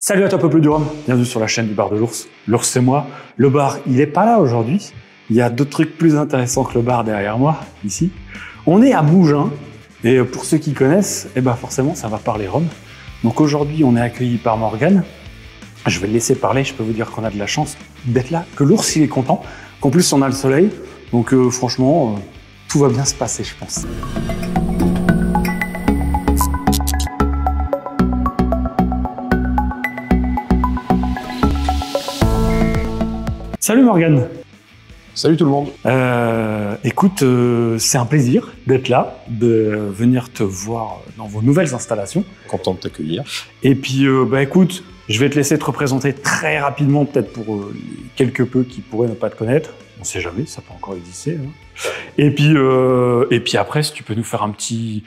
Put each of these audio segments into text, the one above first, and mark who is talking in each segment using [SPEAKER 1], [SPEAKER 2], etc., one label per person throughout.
[SPEAKER 1] Salut à toi peuple du Rhum, bienvenue sur la chaîne du bar de l'ours. L'ours c'est moi, le bar il est pas là aujourd'hui, il y a d'autres trucs plus intéressants que le bar derrière moi, ici. On est à Mougins, et pour ceux qui connaissent, eh ben forcément ça va parler Rhum. Donc aujourd'hui on est accueilli par Morgane, je vais le laisser parler, je peux vous dire qu'on a de la chance d'être là, que l'ours il est content, qu'en plus on a le soleil, donc franchement tout va bien se passer je pense. Salut Morgane.
[SPEAKER 2] Salut tout le monde.
[SPEAKER 1] Écoute, c'est un plaisir d'être là, de venir te voir dans vos nouvelles installations.
[SPEAKER 2] Content de t'accueillir.
[SPEAKER 1] Et puis, écoute, je vais te laisser te représenter très rapidement, peut-être pour quelques peu qui pourraient ne pas te connaître. On sait jamais, ça peut encore exister. Hein. Et puis après, si tu peux nous faire un petit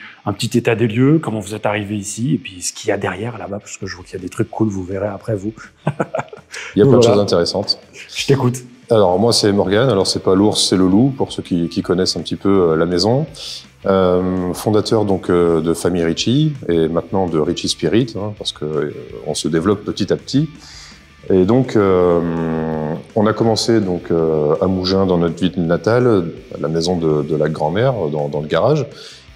[SPEAKER 1] état des lieux, comment vous êtes arrivé ici, et puis ce qu'il y a derrière là-bas, parce que je vois qu'il y a des trucs cool, vous verrez après vous.
[SPEAKER 2] Il y a plein de choses intéressantes.
[SPEAKER 1] Je t'écoute.
[SPEAKER 2] Alors moi c'est Morgane, alors c'est pas l'ours, c'est le loup, pour ceux qui connaissent un petit peu la maison. Fondateur donc de Famille Ritchie, et maintenant de Ritchie Spirit, hein, parce que on se développe petit à petit. Et donc on a commencé donc à Mougins dans notre ville natale, à la maison de la grand-mère, dans le garage.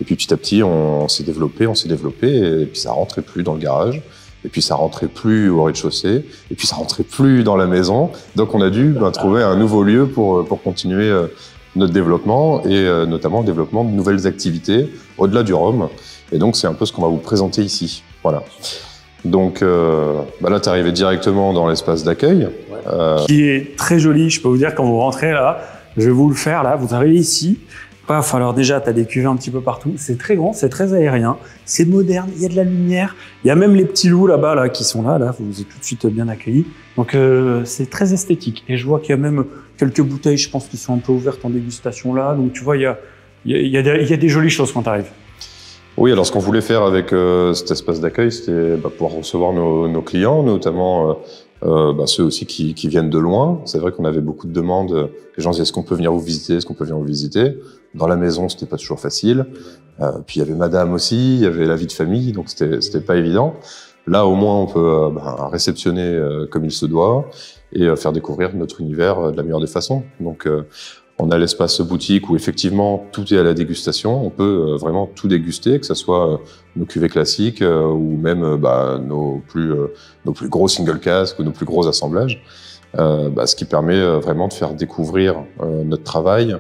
[SPEAKER 2] Et puis petit à petit on s'est développé, et puis ça rentrait plus dans le garage. Et puis ça rentrait plus au rez-de-chaussée, et puis ça rentrait plus dans la maison. Donc on a dû trouver un nouveau lieu pour continuer notre développement, et notamment le développement de nouvelles activités au-delà du rhum. Et donc c'est un peu ce qu'on va vous présenter ici. Voilà. Donc là tu es arrivé directement dans l'espace d'accueil.
[SPEAKER 1] Qui est très joli, je peux vous dire quand vous rentrez là, je vais vous le faire là, vous arrivez ici. Paf, alors déjà, tu as des cuvées un petit peu partout. C'est très grand, c'est très aérien, c'est moderne, il y a de la lumière. Il y a même les petits loups là-bas là, qui sont là, vous êtes tout de suite bien accueillis. Donc c'est très esthétique. Et je vois qu'il y a même quelques bouteilles, je pense, qui sont un peu ouvertes en dégustation là. Donc tu vois, il y a des jolies choses quand tu arrives.
[SPEAKER 2] Oui, alors ce qu'on voulait faire avec cet espace d'accueil, c'était pouvoir recevoir nos clients, notamment ceux aussi qui viennent de loin. C'est vrai qu'on avait beaucoup de demandes. Les gens disaient, est-ce qu'on peut venir vous visiter, est-ce qu'on peut venir vous visiter? Dans la maison, c'était pas toujours facile. Puis il y avait madame aussi, il y avait la vie de famille, donc c'était pas évident. Là, au moins, on peut réceptionner comme il se doit et faire découvrir notre univers de la meilleure des façons. Donc, on a l'espace boutique où effectivement tout est à la dégustation. On peut vraiment tout déguster, que ce soit nos cuvées classiques ou même nos plus gros single casques ou nos plus gros assemblages. Ce qui permet vraiment de faire découvrir notre travail,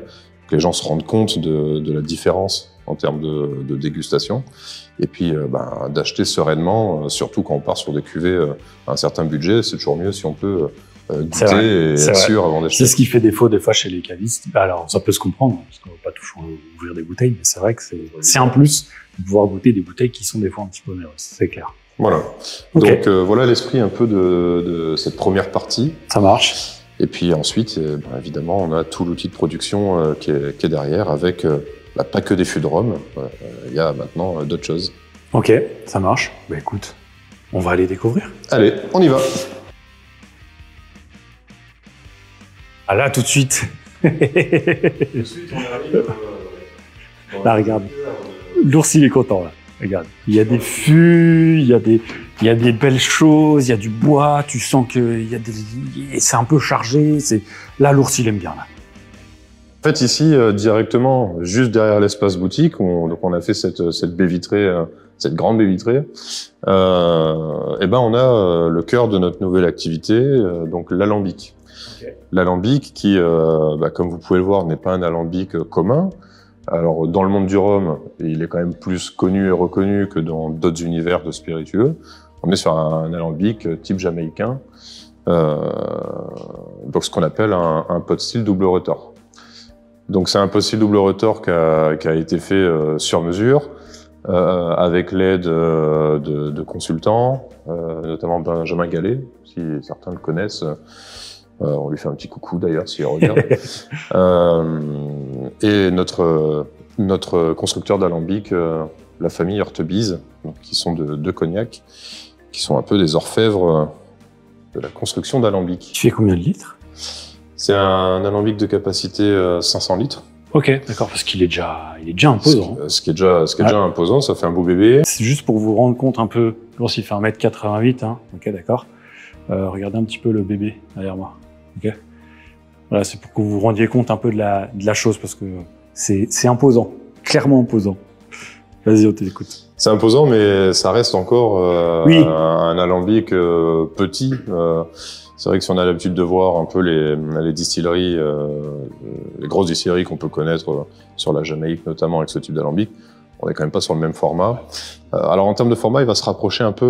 [SPEAKER 2] que les gens se rendent compte de la différence en termes de dégustation, et puis d'acheter sereinement, surtout quand on part sur des cuvées à un certain budget. C'est toujours mieux si on peut goûter et être sûr avant d'acheter.
[SPEAKER 1] C'est ce qui fait défaut des fois chez les cavistes. Alors ça peut se comprendre, parce qu'on ne va pas toujours ouvrir des bouteilles, mais c'est vrai que c'est un plus de pouvoir goûter des bouteilles qui sont des fois un petit peu onéreuses, c'est clair.
[SPEAKER 2] Voilà.
[SPEAKER 1] Okay.
[SPEAKER 2] Donc voilà l'esprit un peu de cette première partie.
[SPEAKER 1] Ça marche.
[SPEAKER 2] Et puis ensuite, évidemment, on a tout l'outil de production qui est derrière, avec pas que des fûts de rhum. Il y a maintenant d'autres choses.
[SPEAKER 1] Ok, ça marche. Écoute, on va aller découvrir.
[SPEAKER 2] Allez, on y va.
[SPEAKER 1] Ah là, tout de suite. Là, regarde. L'ours, il est content, là. Regarde. Il y a des fûts, il y a des belles choses, il y a du bois, tu sens que c'est un peu chargé. Là, l'ours, il aime bien, là.
[SPEAKER 2] En fait, ici, directement, juste derrière l'espace boutique, on a fait cette baie vitrée, cette grande baie vitrée. On a le cœur de notre nouvelle activité, donc l'alambic. Okay. L'alambic qui, comme vous pouvez le voir, n'est pas un alambic commun. Alors, dans le monde du rhum, il est quand même plus connu et reconnu que dans d'autres univers de spiritueux. On est sur un alambic type jamaïcain, donc ce qu'on appelle un pot still double retors. Donc c'est un pot still double retors qui a été fait sur mesure, avec l'aide de consultants, notamment Benjamin Gallet, si certains le connaissent. On lui fait un petit coucou d'ailleurs s'il regarde. Et notre constructeur d'alambic, la famille Heurtebise, qui sont de Cognac, qui sont un peu des orfèvres de la construction d'alambic.
[SPEAKER 1] Tu fais combien de litres?
[SPEAKER 2] C'est un alambic de capacité 500 litres.
[SPEAKER 1] Ok, d'accord, parce qu'il est déjà imposant.
[SPEAKER 2] Ce qui est déjà imposant, ça fait un beau bébé.
[SPEAKER 1] C'est juste pour vous rendre compte un peu. L'ours, il fait 1m88, hein. Ok, d'accord. Regardez un petit peu le bébé derrière moi. Ok. Voilà, c'est pour que vous vous rendiez compte un peu de la chose, parce que c'est imposant, clairement imposant. Vas-y, on t'écoute.
[SPEAKER 2] C'est imposant, mais ça reste encore
[SPEAKER 1] Oui.
[SPEAKER 2] un alambic petit. C'est vrai que si on a l'habitude de voir un peu les distilleries, les grosses distilleries qu'on peut connaître sur la Jamaïque notamment avec ce type d'alambic, on n'est quand même pas sur le même format. Alors en termes de format, il va se rapprocher un peu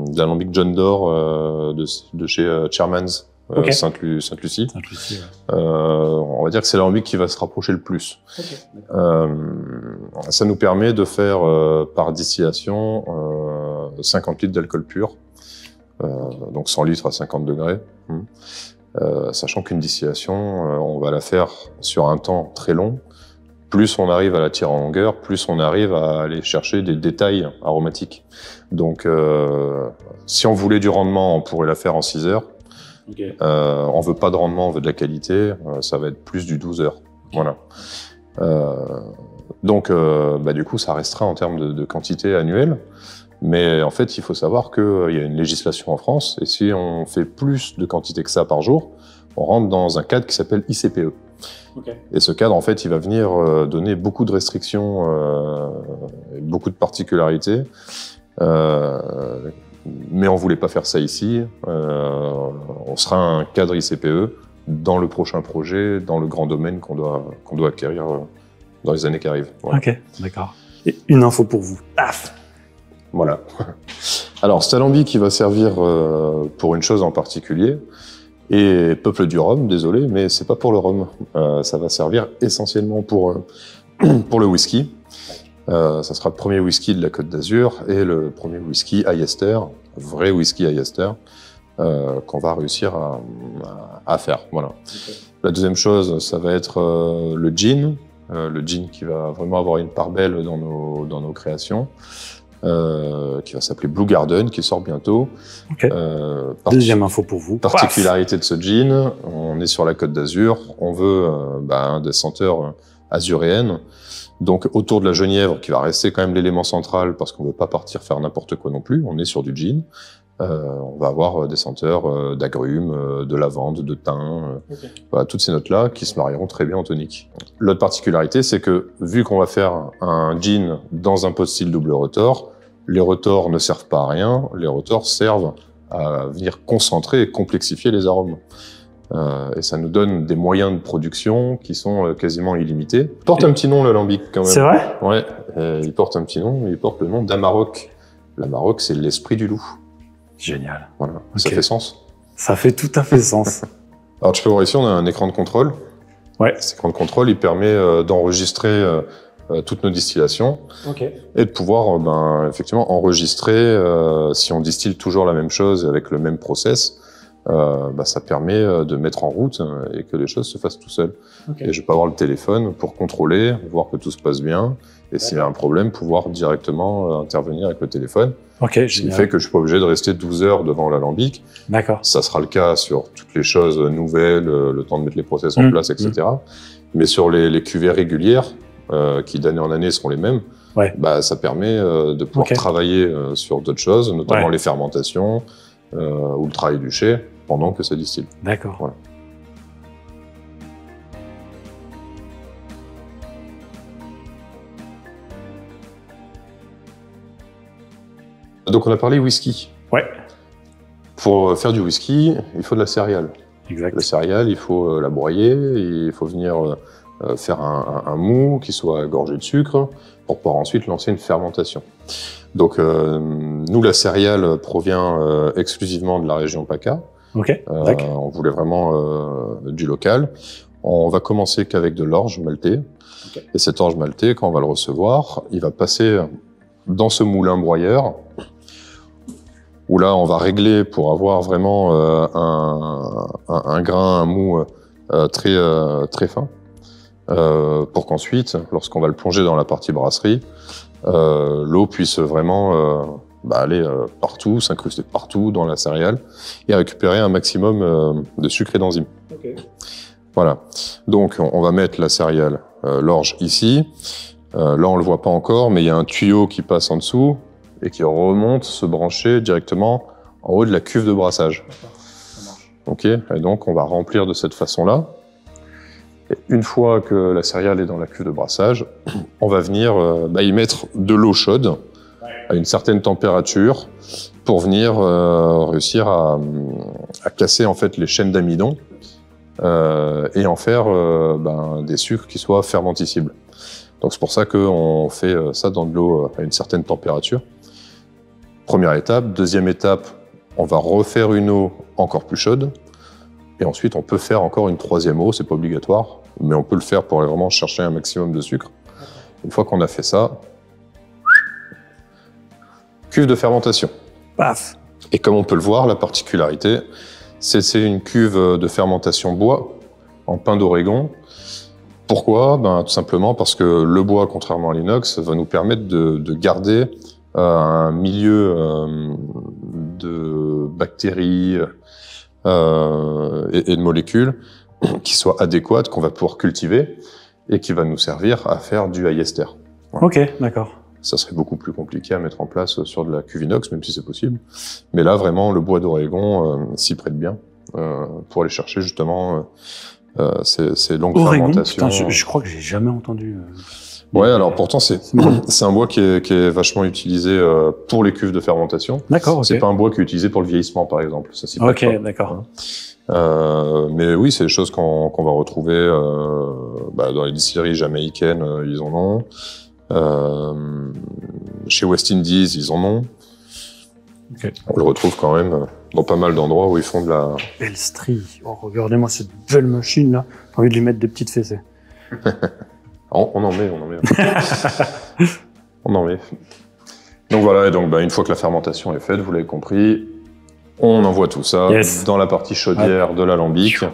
[SPEAKER 2] de l'alambic John Doerr de chez Chairman's.
[SPEAKER 1] Okay.
[SPEAKER 2] Sainte-Lucie.
[SPEAKER 1] Sainte-Lucie,
[SPEAKER 2] ouais. On va dire que c'est l'alambic qui va se rapprocher le plus.
[SPEAKER 1] Okay.
[SPEAKER 2] Ça nous permet de faire par distillation 50 litres d'alcool pur, donc 100 litres à 50 degrés. Sachant qu'une distillation, on va la faire sur un temps très long. Plus on arrive à la tirer en longueur, plus on arrive à aller chercher des détails aromatiques. Donc, si on voulait du rendement, on pourrait la faire en 6 heures. Okay. On veut pas de rendement, on veut de la qualité, ça va être plus du 12 heures. Voilà. Donc, du coup, ça restera en termes de quantité annuelle. Mais en fait, il faut savoir qu'il y a une législation en France, et si on fait plus de quantité que ça par jour, on rentre dans un cadre qui s'appelle ICPE. Okay. Et ce cadre, en fait, il va venir donner beaucoup de restrictions, beaucoup de particularités. Mais on voulait pas faire ça ici. On sera un cadre ICPE dans le prochain projet, dans le grand domaine qu'on doit acquérir dans les années qui arrivent. Voilà.
[SPEAKER 1] Ok, d'accord. Et une info pour vous. Paf.
[SPEAKER 2] Voilà. Alors, cet alambic qui va servir pour une chose en particulier, et peuple du rhum, désolé, mais c'est pas pour le rhum. Ça va servir essentiellement pour le whisky. Ça sera le premier whisky de la Côte d'Azur et le premier whisky Ayester, vrai whisky Ayester, qu'on va réussir à faire. Voilà. Okay. La deuxième chose, ça va être le gin qui va vraiment avoir une part belle dans nos créations, qui va s'appeler Blue Garden, qui sort bientôt.
[SPEAKER 1] Okay. Deuxième info pour vous.
[SPEAKER 2] Particularité de ce gin, on est sur la Côte d'Azur, on veut des senteurs azuréennes. Donc autour de la genièvre, qui va rester quand même l'élément central, parce qu'on ne veut pas partir faire n'importe quoi non plus, on est sur du gin. On va avoir des senteurs d'agrumes, de lavande, de thym, okay. Voilà, toutes ces notes-là qui se marieront très bien en tonique. L'autre particularité, c'est que vu qu'on va faire un gin dans un pot style double retors, les retors ne servent pas à rien, les retors servent à venir concentrer et complexifier les arômes. Et ça nous donne des moyens de production qui sont quasiment illimités. Il porte un petit nom, l'alambic, quand même.
[SPEAKER 1] C'est vrai?
[SPEAKER 2] Ouais, il porte un petit nom, il porte le nom d'Amarok. L'Amarok, c'est l'esprit du loup.
[SPEAKER 1] Génial.
[SPEAKER 2] Voilà, okay. Ça fait sens.
[SPEAKER 1] Ça fait tout à fait sens.
[SPEAKER 2] Alors, tu peux voir ici, on a un écran de contrôle.
[SPEAKER 1] Ouais.
[SPEAKER 2] Cet écran de contrôle, il permet d'enregistrer toutes nos distillations.
[SPEAKER 1] Okay.
[SPEAKER 2] Et de pouvoir, effectivement, enregistrer si on distille toujours la même chose avec le même process. Ça permet de mettre en route et que les choses se fassent tout seul. Okay. Et je peux avoir le téléphone pour contrôler, voir que tout se passe bien, et s'il y a un problème, pouvoir directement intervenir avec le téléphone.
[SPEAKER 1] Okay,
[SPEAKER 2] ce qui fait que je suis pas obligé de rester 12 heures devant l'alambic.
[SPEAKER 1] D'accord.
[SPEAKER 2] Ça sera le cas sur toutes les choses nouvelles, le temps de mettre les process en place, etc. Mais sur les cuvées régulières, qui d'année en année seront les mêmes,
[SPEAKER 1] ouais.
[SPEAKER 2] Ça permet de pouvoir travailler sur d'autres choses, notamment les fermentations ou le travail du chai, pendant que ça distille.
[SPEAKER 1] D'accord.
[SPEAKER 2] Voilà. Donc on a parlé whisky.
[SPEAKER 1] Ouais.
[SPEAKER 2] Pour faire du whisky, il faut de la céréale.
[SPEAKER 1] Exact.
[SPEAKER 2] La céréale, il faut la broyer, il faut venir faire un mou qui soit gorgé de sucre pour pouvoir ensuite lancer une fermentation. Donc nous, la céréale provient exclusivement de la région PACA.
[SPEAKER 1] Okay.
[SPEAKER 2] On voulait vraiment du local. On va commencer qu'avec de l'orge maltais. Okay. Et cet orge maltais, quand on va le recevoir, il va passer dans ce moulin broyeur, où là, on va régler pour avoir vraiment un grain, un mou très fin, pour qu'ensuite, lorsqu'on va le plonger dans la partie brasserie, l'eau puisse vraiment aller partout, s'incruster partout dans la céréale et récupérer un maximum de sucre et d'enzymes. Okay. Voilà. Donc, on va mettre la céréale l'orge ici. Là, on le voit pas encore, mais il y a un tuyau qui passe en dessous et qui remonte se brancher directement en haut de la cuve de brassage. Ok, et donc on va remplir de cette façon-là. Et une fois que la céréale est dans la cuve de brassage, on va venir y mettre de l'eau chaude à une certaine température pour venir réussir à casser en fait les chaînes d'amidon et en faire des sucres qui soient fermenticibles. Donc c'est pour ça qu'on fait ça dans de l'eau à une certaine température. Première étape. Deuxième étape, on va refaire une eau encore plus chaude. Et ensuite, on peut faire encore une troisième eau, c'est pas obligatoire, mais on peut le faire pour vraiment chercher un maximum de sucre. Une fois qu'on a fait ça, cuve de fermentation.
[SPEAKER 1] Paf.
[SPEAKER 2] Et comme on peut le voir, la particularité, c'est une cuve de fermentation bois en pin d'Oregon. Pourquoi? Tout simplement parce que le bois, contrairement à l'inox, va nous permettre de garder un milieu de bactéries et de molécules qui soit adéquate, qu'on va pouvoir cultiver et qui va nous servir à faire du high ester. Voilà.
[SPEAKER 1] Ok, d'accord.
[SPEAKER 2] Ça serait beaucoup plus compliqué à mettre en place sur de la cuve inox, même si c'est possible. Mais là, vraiment, le bois d'Oregon s'y prête bien pour aller chercher justement ces longues fermentations.
[SPEAKER 1] Putain, je crois que j'ai jamais entendu.
[SPEAKER 2] Ouais, alors pourtant c'est un bois qui est vachement utilisé pour les cuves de fermentation.
[SPEAKER 1] D'accord, ok.
[SPEAKER 2] C'est pas un bois qui est utilisé pour le vieillissement, par exemple. Ça s'y prête pas.
[SPEAKER 1] D'accord.
[SPEAKER 2] Mais oui, c'est des choses qu'on va retrouver dans les distilleries jamaïcaines, ils en ont. Chez West Indies, ils en ont.
[SPEAKER 1] Okay.
[SPEAKER 2] On le retrouve quand même dans pas mal d'endroits où ils font de la...
[SPEAKER 1] Elstree. Oh, regardez-moi cette belle machine là. J'ai envie de lui mettre des petites fessées.
[SPEAKER 2] On en met. On en met. Donc voilà, et donc une fois que la fermentation est faite, vous l'avez compris, on envoie tout ça dans la partie chaudière de l'alambic,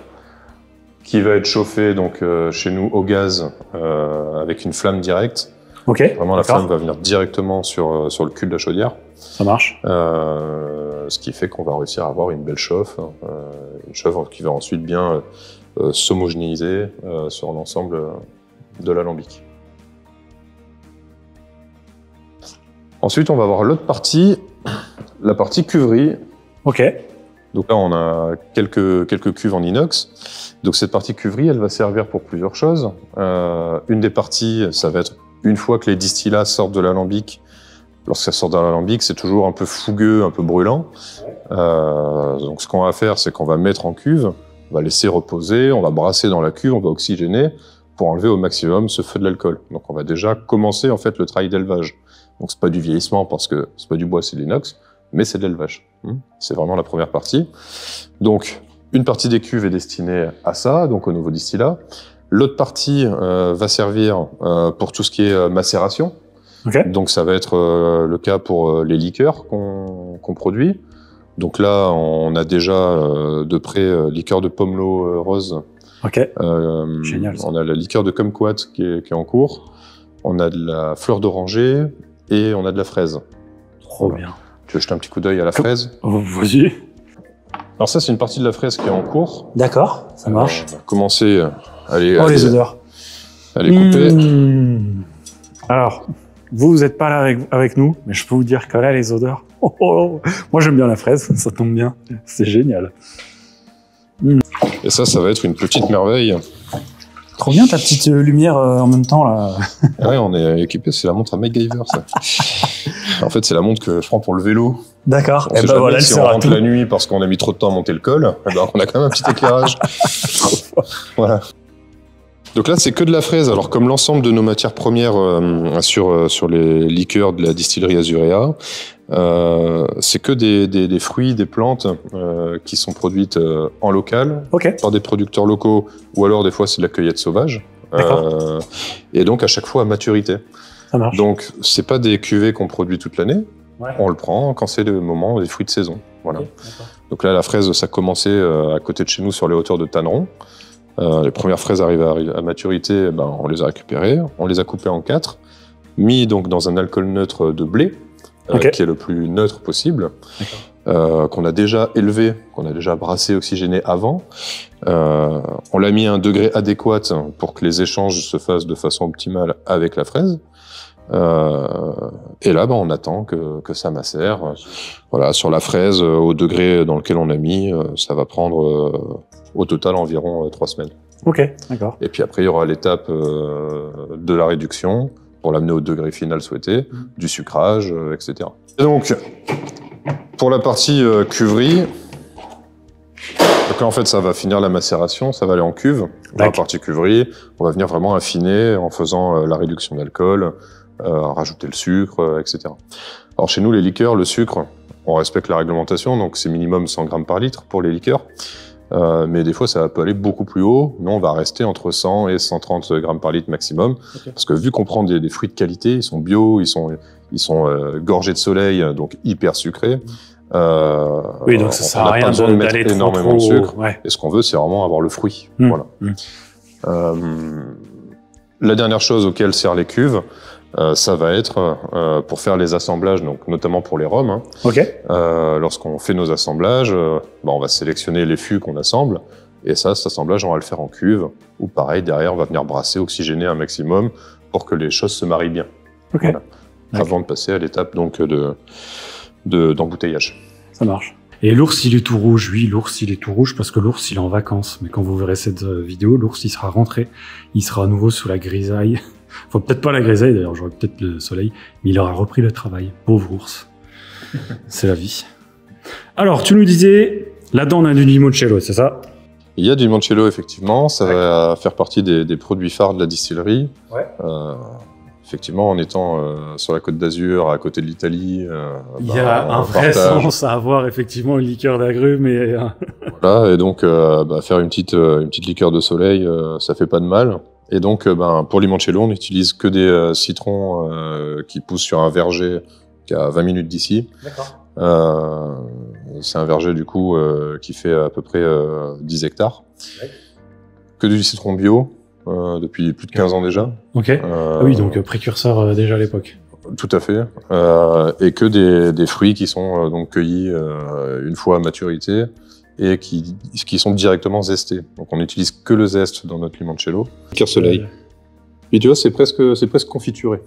[SPEAKER 2] qui va être chauffée donc chez nous au gaz avec une flamme directe.
[SPEAKER 1] Ok.
[SPEAKER 2] Vraiment, la flamme va venir directement sur le cul de la chaudière.
[SPEAKER 1] Ça marche.
[SPEAKER 2] Ce qui fait qu'on va réussir à avoir une belle chauffe, une chauffe qui va ensuite bien s'homogénéiser sur l'ensemble de l'alambic. Ensuite, on va voir l'autre partie, la partie cuverie.
[SPEAKER 1] Ok.
[SPEAKER 2] Donc là, on a quelques cuves en inox. Donc cette partie cuverie, elle va servir pour plusieurs choses. Une des parties, ça va être une fois que les distillats sortent de l'alambic. Lorsque ça sort de l'alambic, c'est toujours un peu fougueux, un peu brûlant. Donc ce qu'on va faire, c'est qu'on va mettre en cuve, on va laisser reposer, on va brasser dans la cuve, on va oxygéner pour enlever au maximum ce feu de l'alcool. Donc on va déjà commencer en fait le travail d'élevage. Donc c'est pas du vieillissement parce que c'est pas du bois, c'est de l'inox, mais c'est de l'élevage. C'est vraiment la première partie. Donc une partie des cuves est destinée à ça, donc au nouveau distillat. L'autre partie va servir pour tout ce qui est macération.
[SPEAKER 1] Okay.
[SPEAKER 2] Donc ça va être le cas pour les liqueurs qu'on produit. Donc là, on a déjà de près liqueur de pomelo rose.
[SPEAKER 1] Ok. Génial. Ça.
[SPEAKER 2] On a la liqueur de kumquat qui est en cours. On a de la fleur d'oranger et on a de la fraise.
[SPEAKER 1] Trop bien.
[SPEAKER 2] Tu veux jeter un petit coup d'œil à la fraise?
[SPEAKER 1] Vas-y.
[SPEAKER 2] Alors ça, c'est une partie de la fraise qui est en cours.
[SPEAKER 1] D'accord, ça marche.
[SPEAKER 2] On va commencer à les
[SPEAKER 1] odeurs.
[SPEAKER 2] À les couper.
[SPEAKER 1] Alors, vous n'êtes pas là avec nous, mais je peux vous dire que là, les odeurs... Moi, j'aime bien la fraise, ça tombe bien. C'est génial.
[SPEAKER 2] Et ça va être une petite merveille.
[SPEAKER 1] Trop bien ta petite lumière en même temps, là.
[SPEAKER 2] Ouais, on est équipé, c'est la montre à MacGyver, ça. En fait, c'est la montre que je prends pour le vélo.
[SPEAKER 1] D'accord.
[SPEAKER 2] Et ben voilà, si on rentre la nuit parce qu'on a mis trop de temps à monter le col, on a quand même un petit éclairage. Voilà. Donc là, c'est que de la fraise. Alors, comme l'ensemble de nos matières premières sur les liqueurs de la distillerie Azurea, c'est que des fruits, des plantes qui sont produites en local par des producteurs locaux, ou alors des fois c'est de la cueillette sauvage. Et donc à chaque fois à maturité.
[SPEAKER 1] Ça marche.
[SPEAKER 2] Donc c'est pas des cuvées qu'on produit toute l'année. On le prend quand c'est le moment des fruits de saison. Voilà. Donc là, la fraise, ça a commencé à côté de chez nous sur les hauteurs de Tanneron. Les premières fraises arrivent à maturité, on les a récupérées, on les a coupées en 4, mis donc dans un alcool neutre de blé, qui est le plus neutre possible. qu'on a déjà élevé, qu'on a déjà brassé, oxygéné avant. On l'a mis à un degré adéquat pour que les échanges se fassent de façon optimale avec la fraise. Et là, on attend que ça macère. Voilà, sur la fraise, au degré dans lequel on a mis, ça va prendre au total environ 3 semaines.
[SPEAKER 1] Ok, d'accord.
[SPEAKER 2] Et puis après, il y aura l'étape de la réduction pour l'amener au degré final souhaité, du sucrage, etc. Et donc, pour la partie cuverie, donc là, en fait, ça va finir la macération, ça va aller en cuve. Dans la partie cuverie, on va venir vraiment affiner en faisant la réduction d'alcool, rajouter le sucre, etc. Alors chez nous, les liqueurs, le sucre, on respecte la réglementation, donc c'est minimum 100 grammes par litre pour les liqueurs. Mais des fois, ça peut aller beaucoup plus haut. Nous, on va rester entre 100 et 130 grammes par litre maximum. Parce que vu qu'on prend des fruits de qualité, ils sont bio, ils sont gorgés de soleil, donc hyper sucrés.
[SPEAKER 1] Oui, donc ça sert à rien
[SPEAKER 2] de mettre énormément de sucre.
[SPEAKER 1] Ouais.
[SPEAKER 2] Et ce qu'on veut, c'est vraiment avoir le fruit. Voilà. La dernière chose auquel servent les cuves, ça va être pour faire les assemblages, donc notamment pour les rhums. Hein. Lorsqu'on fait nos assemblages, on va sélectionner les fûts qu'on assemble, et ça, cet assemblage, on va le faire en cuve, ou pareil, derrière, on va venir brasser, oxygéner un maximum pour que les choses se marient bien. Voilà. Avant de passer à l'étape donc d'embouteillage.
[SPEAKER 1] Ça marche. Et l'ours, il est tout rouge. Oui, l'ours, il est tout rouge parce que l'ours, il est en vacances. Mais quand vous verrez cette vidéo, l'ours, il sera rentré. Il sera à nouveau sous la grisaille. Enfin, peut-être pas la grisaille, d'ailleurs, j'aurais peut-être le soleil. Mais il aura repris le travail. Pauvre ours. C'est la vie. Alors, tu nous disais, là-dedans, on a du limoncello, c'est ça?
[SPEAKER 2] Il y a du limoncello, effectivement. Ça va faire partie des produits phares de la distillerie. Effectivement, en étant sur la Côte d'Azur, à côté de l'Italie,
[SPEAKER 1] il y a un vrai sens à avoir effectivement une liqueur d'agrumes. Et
[SPEAKER 2] voilà, et donc faire une petite liqueur de soleil, ça fait pas de mal. Et donc, pour limoncello, on n'utilise que des citrons qui poussent sur un verger qui est à 20 minutes d'ici. C'est un verger du coup qui fait à peu près 10 hectares. Que du citron bio. Depuis plus de 15 ans déjà.
[SPEAKER 1] Oui, donc précurseur déjà à l'époque.
[SPEAKER 2] Tout à fait. Et que des fruits qui sont donc cueillis une fois à maturité et qui sont directement zestés. Donc on n'utilise que le zeste dans notre limoncello. Liqueur soleil. Et tu vois, c'est presque confituré.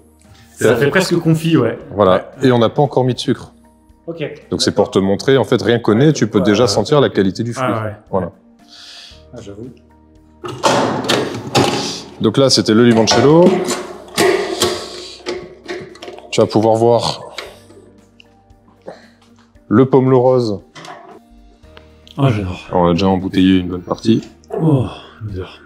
[SPEAKER 1] Ça fait presque confit, ouais.
[SPEAKER 2] Voilà. Et on n'a pas encore mis de sucre. Donc c'est pour te montrer, en fait, rien qu'au nez, tu peux déjà sentir la qualité du fruit. Voilà.
[SPEAKER 1] J'avoue.
[SPEAKER 2] Donc là, c'était le limoncello. Tu vas pouvoir voir le pomelo rose.
[SPEAKER 1] Oh, j'adore.
[SPEAKER 2] On a déjà embouteillé une bonne partie.
[SPEAKER 1] Oh, l'odeur.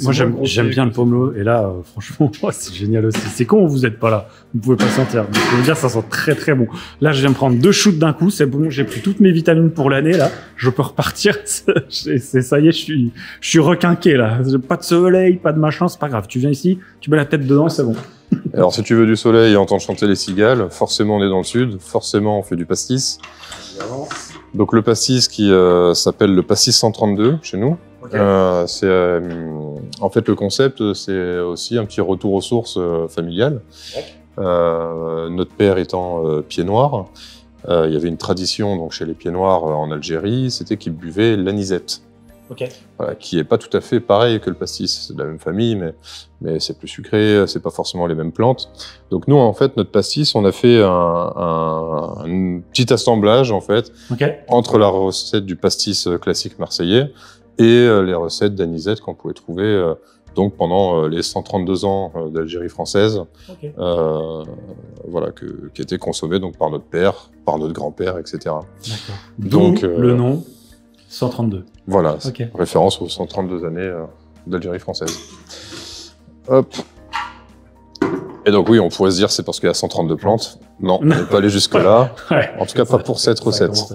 [SPEAKER 1] Moi, j'aime bien le pomelo. Et là, franchement, c'est génial aussi. C'est con, vous n'êtes pas là. Vous pouvez pas sentir. Je peux vous dire, ça sent très très bon. Là, je viens de prendre 2 shoots d'un coup. C'est bon, j'ai pris toutes mes vitamines pour l'année. Là, je peux repartir. Ça y est, je suis requinqué là. Pas de soleil, pas de machin, c'est pas grave. Tu viens ici, tu mets la tête dedans, c'est bon.
[SPEAKER 2] Alors, si tu veux du soleil et entendre chanter les cigales, forcément on est dans le sud. Forcément, on fait du pastis. Donc le pastis qui s'appelle le pastis 132 chez nous. En fait, le concept, c'est aussi un petit retour aux sources familiales. Notre père étant pied noir, il y avait une tradition donc chez les pieds noirs en Algérie, c'était qu'ils buvaient l'anisette. Voilà, qui est pas tout à fait pareil que le pastis, c'est de la même famille, mais c'est plus sucré, c'est pas forcément les mêmes plantes. Donc nous, en fait, notre pastis, on a fait un petit assemblage en fait entre la recette du pastis classique marseillais et les recettes d'anisette qu'on pouvait trouver donc pendant les 132 ans d'Algérie française, voilà, qui étaient consommés donc par notre père, par notre grand-père, etc.
[SPEAKER 1] Donc le nom 132.
[SPEAKER 2] Voilà, référence aux 132 années d'Algérie française. Hop. Et donc oui, on pourrait se dire c'est parce qu'il y a 132 plantes. Non, on n'est pas allé jusque-là. En tout cas, pas pour cette recette.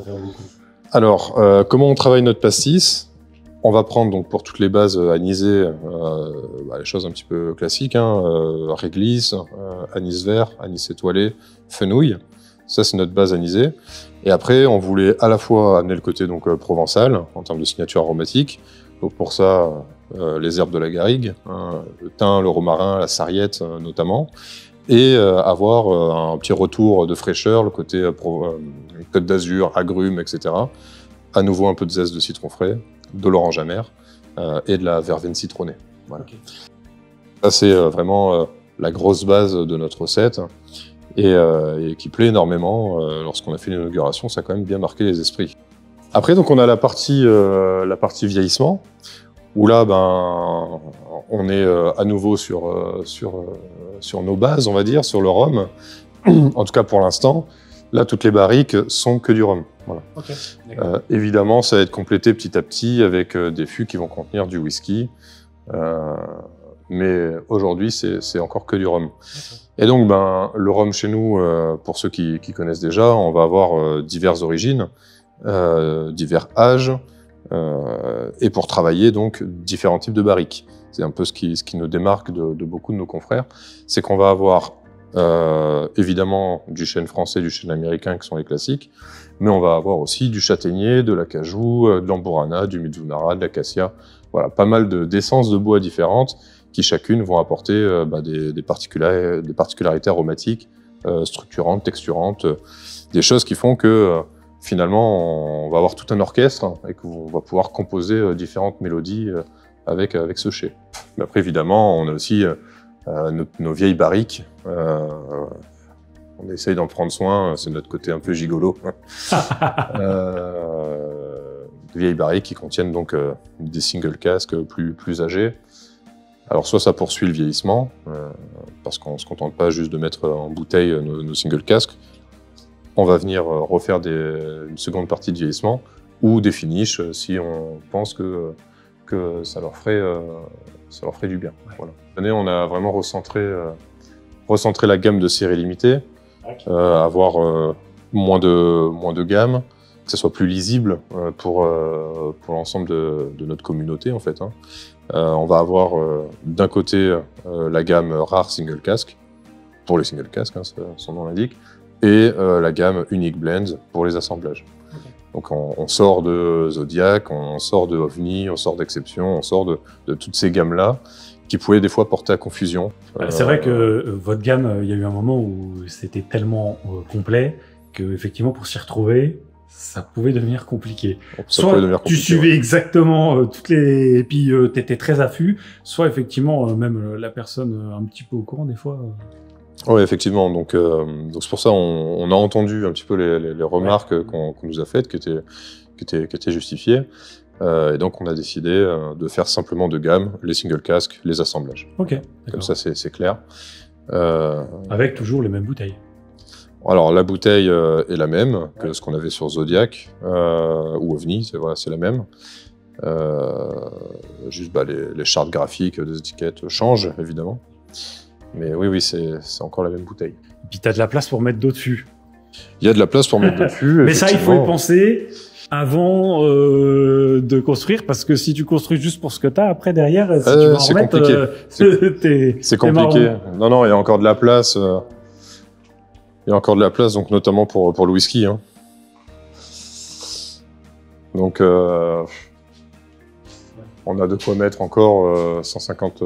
[SPEAKER 2] Alors, comment on travaille notre pastis? On va prendre donc pour toutes les bases anisées, les choses un petit peu classiques, réglisse, anis vert, anis étoilé, fenouil. Ça, c'est notre base anisée. Et après, on voulait à la fois amener le côté donc provençal, en termes de signature aromatique. Donc pour ça, les herbes de la garrigue, le thym, le romarin, la sarriette notamment. et avoir un petit retour de fraîcheur, le côté Côte d'Azur, agrumes, etc. À nouveau un peu de zeste de citron frais, de l'orange amère et de la verveine citronnée. Voilà. Okay. Ça, c'est vraiment la grosse base de notre recette et qui plaît énormément. Lorsqu'on a fait l'inauguration, ça a quand même bien marqué les esprits. Après, donc, on a la partie vieillissement, où là, ben, on est à nouveau sur nos bases, on va dire, sur le rhum. En tout cas, pour l'instant, là, toutes les barriques sont que du rhum. Voilà. Okay, évidemment, ça va être complété petit à petit avec des fûts qui vont contenir du whisky. Mais aujourd'hui, c'est encore que du rhum. Okay. Et donc, ben, le rhum chez nous, pour ceux qui connaissent déjà, on va avoir diverses origines, divers âges, et pour travailler, donc, différents types de barriques. C'est un peu ce qui nous démarque de beaucoup de nos confrères, c'est qu'on va avoir évidemment du chêne français, du chêne américain qui sont les classiques, mais on va avoir aussi du châtaignier, de l'acajou, de l'amburana, du mizunara, de l'acacia, voilà, pas mal d'essences de bois différentes qui chacune vont apporter des particularités aromatiques, structurantes, texturantes, des choses qui font que finalement on va avoir tout un orchestre et qu'on va pouvoir composer différentes mélodies avec ce chai. Mais après évidemment on a aussi nos vieilles barriques, on essaye d'en prendre soin, c'est notre côté un peu gigolo. Des vieilles barriques qui contiennent donc des single casques plus âgés. Alors soit ça poursuit le vieillissement, parce qu'on ne se contente pas juste de mettre en bouteille nos single casques, on va venir refaire une seconde partie de vieillissement, ou des finishes si on pense que ça leur ferait du bien. Voilà. Cette année, on a vraiment recentré la gamme de séries limitées, avoir moins de gamme, que ce soit plus lisible pour l'ensemble de notre communauté en fait. On va avoir d'un côté la gamme rare single cask, pour les single casques, son nom l'indique, et la gamme unique blend pour les assemblages. Okay. Donc on sort de Zodiac, on sort de OVNI, on sort d'Exception, on sort de toutes ces gammes-là qui pouvaient des fois porter à confusion.
[SPEAKER 1] C'est vrai que votre gamme, il y a eu un moment où c'était tellement complet qu'effectivement pour s'y retrouver, ça pouvait devenir compliqué. Soit tu suivais exactement toutes les... Et puis tu étais très affût, soit effectivement même la personne un petit peu au courant des fois...
[SPEAKER 2] Oui, effectivement. Donc c'est pour ça on a entendu un petit peu les remarques qu'on nous a faites, qui étaient justifiées. Et donc on a décidé de faire simplement deux gammes, les single casques, les assemblages. Ok. Comme ça c'est clair.
[SPEAKER 1] Avec toujours les mêmes bouteilles.
[SPEAKER 2] Alors la bouteille est la même que ce qu'on avait sur Zodiac ou OVNI, c'est la même. Juste les chartes graphiques des étiquettes changent évidemment. Mais oui, c'est encore la même bouteille.
[SPEAKER 1] Et puis tu as de la place pour mettre d'autres fûts.
[SPEAKER 2] Il y a de la place pour mettre d'autres fûts.
[SPEAKER 1] Mais ça, il faut y penser avant de construire, parce que si tu construis juste pour ce que tu as, après derrière, si tu vas en remettre,
[SPEAKER 2] c'est compliqué. Non, il y a encore de la place. Il y a encore de la place, donc notamment pour le whisky. Donc, on a de quoi mettre encore 150...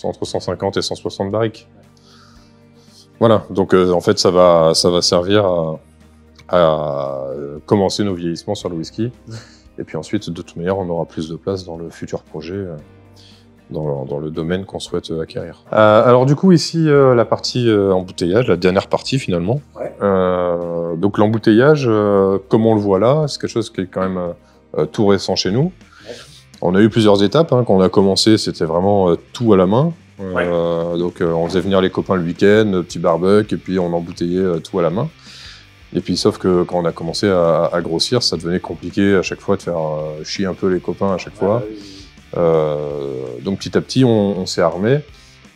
[SPEAKER 2] entre 150 et 160 barriques. Voilà, donc en fait ça va servir à commencer nos vieillissements sur le whisky. Et puis ensuite, de toute manière, on aura plus de place dans le futur projet, dans le domaine qu'on souhaite acquérir. Alors du coup, ici, la partie embouteillage, la dernière partie finalement. Ouais. Donc l'embouteillage, comme on le voit là, c'est quelque chose qui est quand même tout récent chez nous. On a eu plusieurs étapes. Quand on a commencé, c'était vraiment tout à la main. Ouais. Donc on faisait venir les copains le week-end, petit barbecue, et puis on embouteillait tout à la main. Et puis sauf que quand on a commencé à grossir, ça devenait compliqué à chaque fois de faire chier un peu les copains à chaque fois. Donc petit à petit, on s'est armé.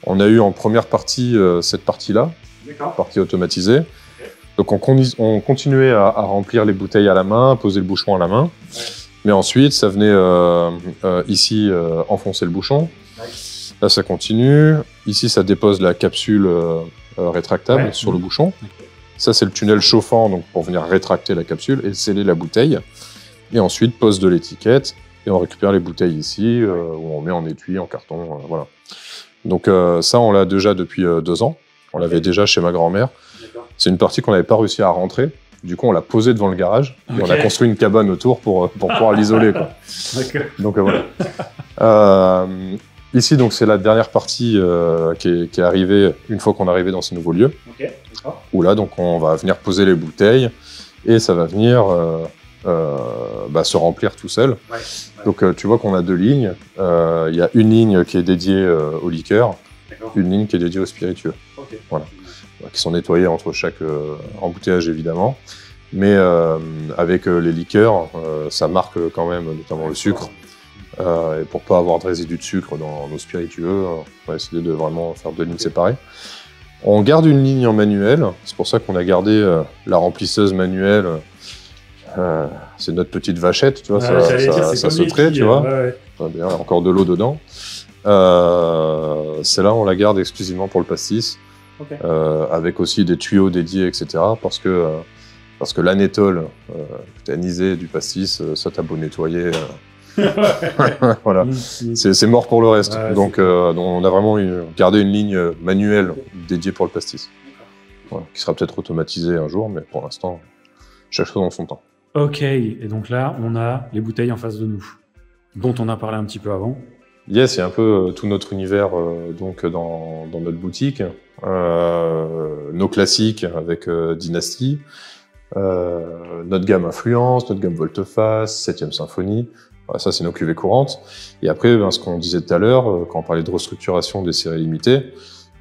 [SPEAKER 2] On a eu en première partie cette partie-là, partie automatisée. Okay. Donc on continuait à remplir les bouteilles à la main, à poser le bouchon à la main. Ouais. Mais ensuite, ça venait ici enfoncer le bouchon. Nice. Là, ça continue. Ici, ça dépose la capsule rétractable sur le bouchon. Okay. Ça, c'est le tunnel chauffant donc pour venir rétracter la capsule et sceller la bouteille. Et ensuite, pose de l'étiquette. Et on récupère les bouteilles ici, où on met en étui, en carton. Voilà. Donc ça, on l'a déjà depuis 2 ans On l'avait déjà chez ma grand-mère. C'est une partie qu'on n'avait pas réussi à rentrer. Du coup, on l'a posée devant le garage et on a construit une cabane autour pour pouvoir l'isoler. Donc voilà. Ici, donc, c'est la dernière partie qui est arrivée une fois qu'on est arrivé dans ce nouveau lieu. Où là, donc, on va venir poser les bouteilles et ça va venir se remplir tout seul. Donc, tu vois qu'on a 2 lignes. Il y a une ligne qui est dédiée aux liqueurs, une ligne qui est dédiée aux spiritueux. Voilà. Qui sont nettoyés entre chaque embouteillage évidemment, mais avec les liqueurs, ça marque quand même notamment le sucre, et pour pas avoir de résidus de sucre dans nos spiritueux, on va essayer de vraiment faire 2 lignes séparées. On garde une ligne en manuel, c'est pour ça qu'on a gardé la remplisseuse manuelle, c'est notre petite vachette, tu vois, ça sauterait, tu vois, il y a encore de l'eau dedans. Celle-là, on la garde exclusivement pour le pastis. Avec aussi des tuyaux dédiés, etc. Parce que l'anétole anisée du pastis, ça t'as beau nettoyer. Voilà. C'est mort pour le reste. Donc on a vraiment gardé une ligne manuelle dédiée pour le pastis. Voilà, qui sera peut-être automatisée un jour, mais pour l'instant, chaque chose en son temps.
[SPEAKER 1] Ok, et donc là, on a les bouteilles en face de nous, dont on a parlé un petit peu avant.
[SPEAKER 2] Yes, il y a un peu tout notre univers donc dans notre boutique. Nos classiques avec Dynasty, notre gamme Influence, notre gamme Volte-Face, 7e Symphonie. Voilà, ça, c'est nos cuvées courantes. Et après, ce qu'on disait tout à l'heure, quand on parlait de restructuration des séries limitées,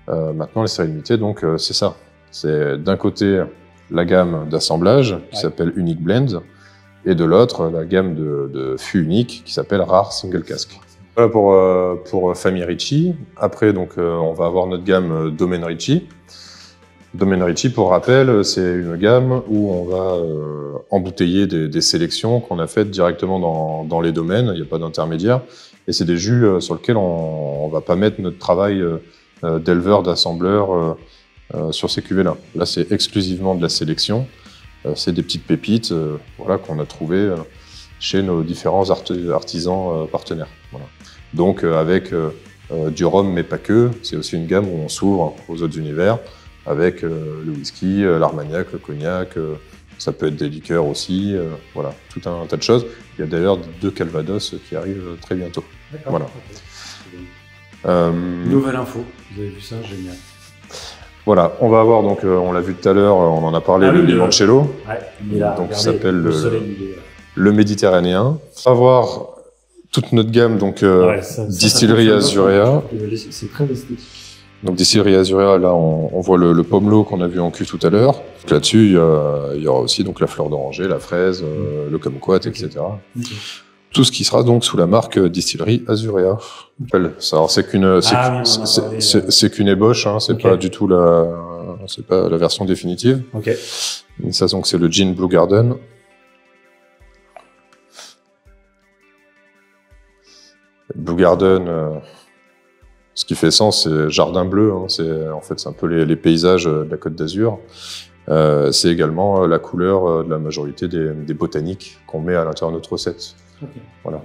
[SPEAKER 2] maintenant, les séries limitées, donc, c'est ça. C'est d'un côté la gamme d'assemblage qui s'appelle Unique Blend, et de l'autre, la gamme de fûts uniques qui s'appelle Rare Single Cask. Voilà pour Famille Ricci. Après, donc, on va avoir notre gamme Domaine Ricci. Domaine Ricci, pour rappel, c'est une gamme où on va embouteiller des sélections qu'on a faites directement dans les domaines. Il n'y a pas d'intermédiaire. Et c'est des jus sur lesquels on ne va pas mettre notre travail d'éleveur, d'assembleur sur ces cuvées-là. Là, c'est exclusivement de la sélection. C'est des petites pépites voilà, qu'on a trouvées chez nos différents artisans partenaires. Voilà. Donc avec du rhum, mais pas que. C'est aussi une gamme où on s'ouvre aux autres univers, avec le whisky, l'armagnac, le cognac, ça peut être des liqueurs aussi, voilà, tout un tas de choses. Il y a d'ailleurs 2 Calvados qui arrivent très bientôt. Voilà.
[SPEAKER 1] Nouvelle info, vous avez vu ça, génial.
[SPEAKER 2] Voilà, on va avoir donc, on l'a vu tout à l'heure, on en a parlé, le limoncello, donc qui s'appelle le méditerranéen. On va voir toute notre gamme, donc distillerie Azurea.
[SPEAKER 1] C'est très esthétique.
[SPEAKER 2] Donc distillerie Azurea, là on voit le pomelo qu'on a vu en cuve tout à l'heure. Là-dessus, il y aura aussi donc la fleur d'oranger, la fraise, le kumquat, etc. Tout ce qui sera donc sous la marque distillerie Azurea. C'est qu'une ébauche, hein, c'est pas du tout c'est pas la version définitive. Et ça donc c'est le gin Blue Garden. Blue Garden, ce qui fait sens, c'est jardin bleu. Hein, c'est un peu les paysages de la Côte d'Azur. C'est également la couleur de la majorité des botaniques qu'on met à l'intérieur de notre recette. Voilà.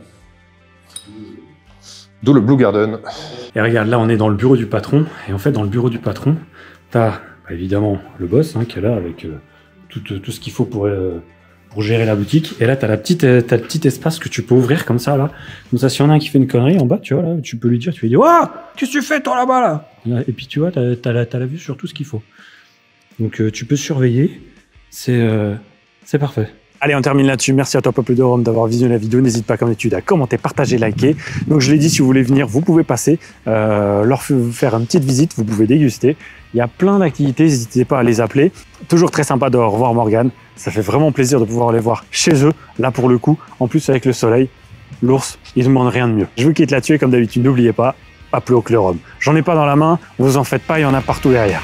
[SPEAKER 2] D'où le Blue Garden.
[SPEAKER 1] Et regarde, là on est dans le bureau du patron. Et en fait, dans le bureau du patron, t'as évidemment le boss qui est là avec tout ce qu'il faut pour gérer la boutique. Et là, t'as le petit espace que tu peux ouvrir comme ça, là. Comme ça, s'il y en a un qui fait une connerie en bas, tu vois, là, tu peux lui dire, tu lui dis, ouah, qu'est-ce que tu fais, toi, là-bas, là? Et puis, tu vois, t'as la vue sur tout ce qu'il faut. Donc, tu peux surveiller. C'est parfait. Allez, on termine là-dessus. Merci à toi, Peuple de Rome, d'avoir visionné la vidéo. N'hésite pas, comme d'habitude, à commenter, partager, liker. Donc, je l'ai dit, si vous voulez venir, vous pouvez passer, leur faire une petite visite. Vous pouvez déguster. Il y a plein d'activités. N'hésitez pas à les appeler. Toujours très sympa de revoir Morgane. Ça fait vraiment plaisir de pouvoir les voir chez eux, là pour le coup. En plus, avec le soleil, l'ours, il ne demande rien de mieux. Je vous quitte là-dessus et comme d'habitude, n'oubliez pas, pas plus haut que le rhum. J'en ai pas dans la main, vous en faites pas, il y en a partout derrière.